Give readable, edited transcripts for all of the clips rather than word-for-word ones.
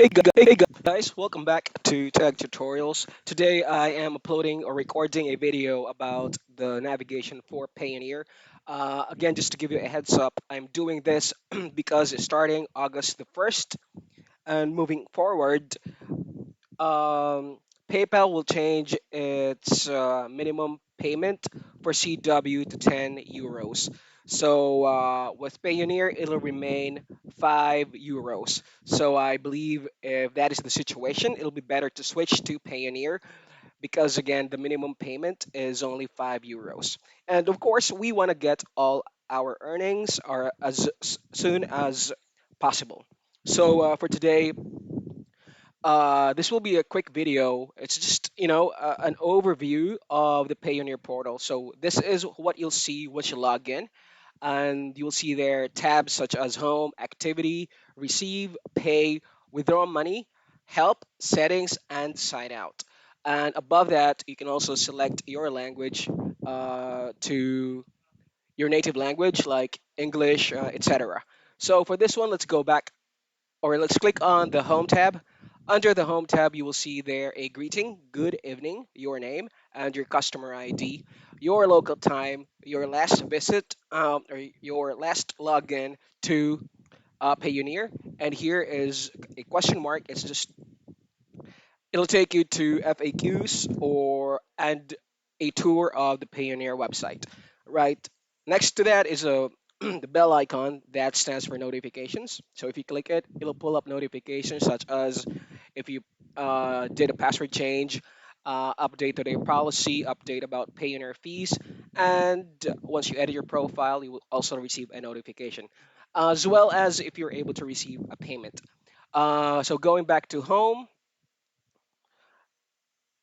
Hey guys, welcome back to Tech Tutorials. Today I am uploading or recording a video about the navigation for Payoneer. Again, just to give you a heads up, I'm doing this because it's starting August the 1st and moving forward, um, PayPal will change its minimum payment for CW to 10 euros. So with Payoneer, it'll remain 5 euros. So I believe if that is the situation, it'll be better to switch to Payoneer because again, the minimum payment is only 5 euros. And of course, we want to get all our earnings are as soon as possible. So for today, this will be a quick video. It's just, an overview of the Payoneer portal. So this is what you'll see once you log in. And you'll see there tabs such as home, activity, receive, pay, withdraw money, help, settings, and sign out. And above that, you can also select your language to your native language like English, etc. So for this one, let's go back or let's click on the Home tab. Under the Home tab, you will see there a greeting, good evening, your name, and your customer ID, your local time, your last visit, or your last login to Payoneer. And here is a question mark. It'll take you to FAQs or and a tour of the Payoneer website. Right next to that is a the bell icon that stands for notifications. So if you click it, it'll pull up notifications such as if you did a password change, update to their policy, update about Payoneer fees, and once you edit your profile, you will also receive a notification, as well as if you're able to receive a payment. So going back to home,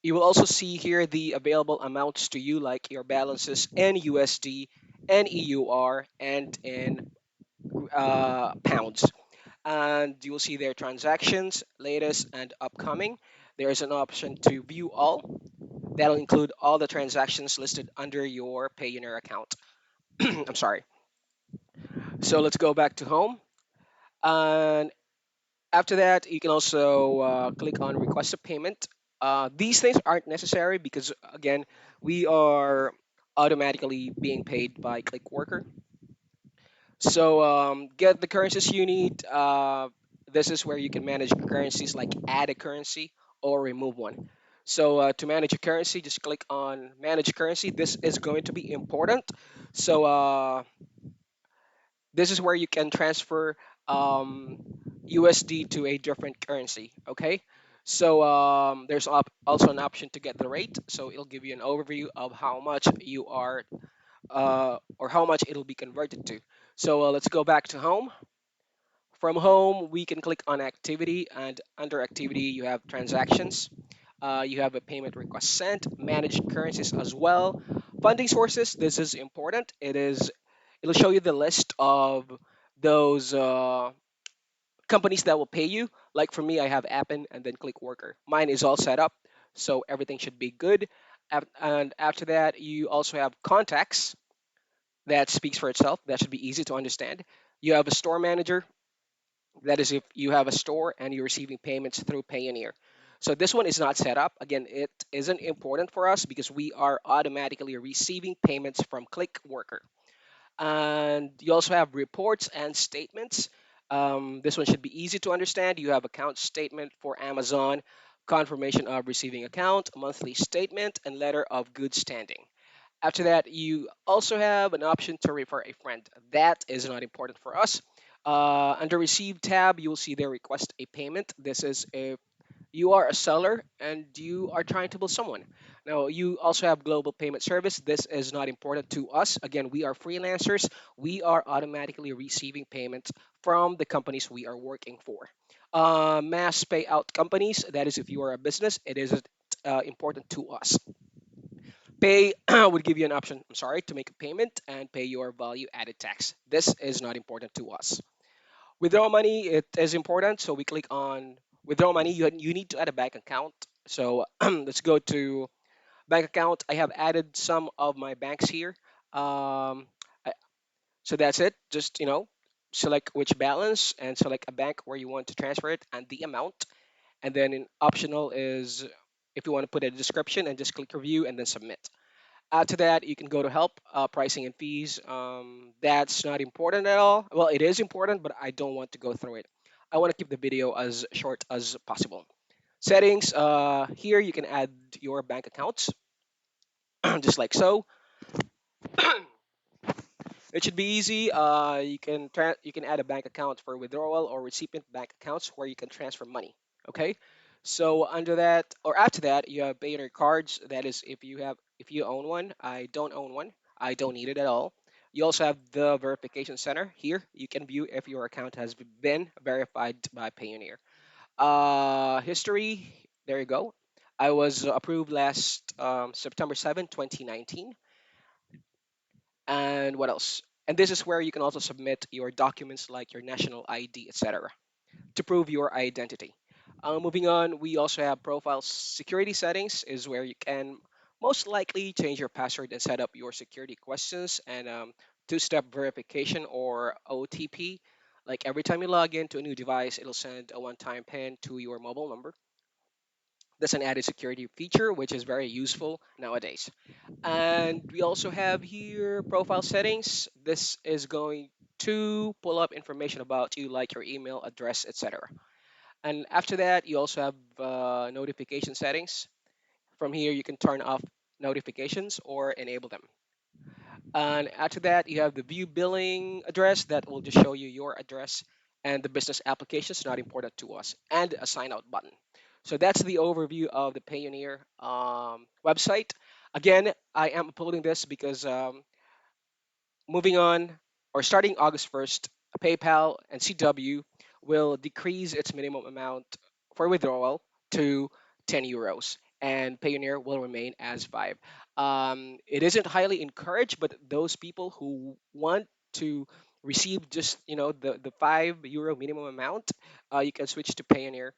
you will also see here the available amounts to you, like your balances in USD, and EUR, and in pounds. And you will see their transactions, latest and upcoming. There is an option to view all. That'll include all the transactions listed under your Payoneer account. I'm sorry. So let's go back to home. And after that, you can also click on request a payment. These things aren't necessary because, again, we are automatically being paid by ClickWorker. So get the currencies you need. This is where you can manage currencies like add a currency or remove one. So to manage a currency, just click on manage currency. This is going to be important. So this is where you can transfer USD to a different currency. Okay. So there's also an option to get the rate. So it'll give you an overview of how much you are or how much it'll be converted to. So let's go back to home. From home, we can click on activity, and under activity, you have transactions. You have a payment request sent, managed currencies as well. Funding sources, this is important. It'll show you the list of those companies that will pay you. Like for me, I have Appen and then ClickWorker. Mine is all set up, so everything should be good. And after that, you also have contacts that speaks for itself. That should be easy to understand. You have a store manager. That is if you have a store and you're receiving payments through Payoneer. So this one is not set up. Again, it isn't important for us because we are automatically receiving payments from ClickWorker. And you also have reports and statements. This one should be easy to understand. You have account statement for Amazon, confirmation of receiving account, monthly statement, and letter of good standing. After that, you also have an option to refer a friend. That is not important for us. Under Receive tab, you will see there request a payment. This is if you are a seller and you are trying to bill someone. Now, you also have global payment service. This is not important to us. Again, we are freelancers. We are automatically receiving payments from the companies we are working for. Mass payout companies, that is if you are a business, it is important to us. Pay would give you an option, I'm sorry, to make a payment and pay your value added tax. This is not important to us. Withdraw money, it is important. So we click on withdraw money. You need to add a bank account. So let's go to bank account. I have added some of my banks here. Um, I- so that's it. Just, select which balance and select a bank where you want to transfer it and the amount. And then in optional is if you want to put a description, and just click review and then submit. Add to that, you can go to help, pricing and fees. That's not important at all. Well, it is important, but I don't want to go through it. I want to keep the video as short as possible. Settings, here you can add your bank accounts, just like so. It should be easy. You can add a bank account for withdrawal or recipient bank accounts where you can transfer money. Okay. So under that or after that, you have Payoneer cards. That is if you own one. I don't own one. I don't need it at all. You also have the verification center here. You can view if your account has been verified by Payoneer. History. There you go. I was approved last September 7, 2019. And what else? And this is where you can also submit your documents like your national ID, etc., to prove your identity. Moving on, we also have profile security settings, is where you can most likely change your password and set up your security questions and two-step verification or OTP. Like every time you log in to a new device, it'll send a one-time PIN to your mobile number. That's an added security feature, which is very useful nowadays. And we also have here profile settings. This is going to pull up information about you, like your email address, etc. And after that, you also have notification settings. From here, you can turn off notifications or enable them. And after that, you have the view billing address that will just show you your address, and the business applications not important to us, and a sign out button. So that's the overview of the Payoneer website. Again, I am uploading this because moving on or starting August 1st, PayPal and CW will decrease its minimum amount for withdrawal to 10 euros, and Payoneer will remain as 5. It isn't highly encouraged, but those people who want to receive just the €5 minimum amount, you can switch to Payoneer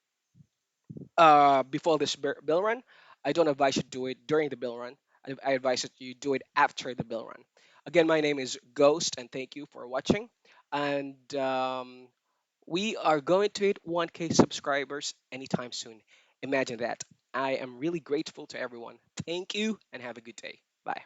before this bill run. I don't advise you do it during the bill run. I advise that you do it after the bill run. Again, my name is Ghost, and thank you for watching. And we are going to hit 1K subscribers anytime soon. Imagine that. I am really grateful to everyone. Thank you, and have a good day. Bye.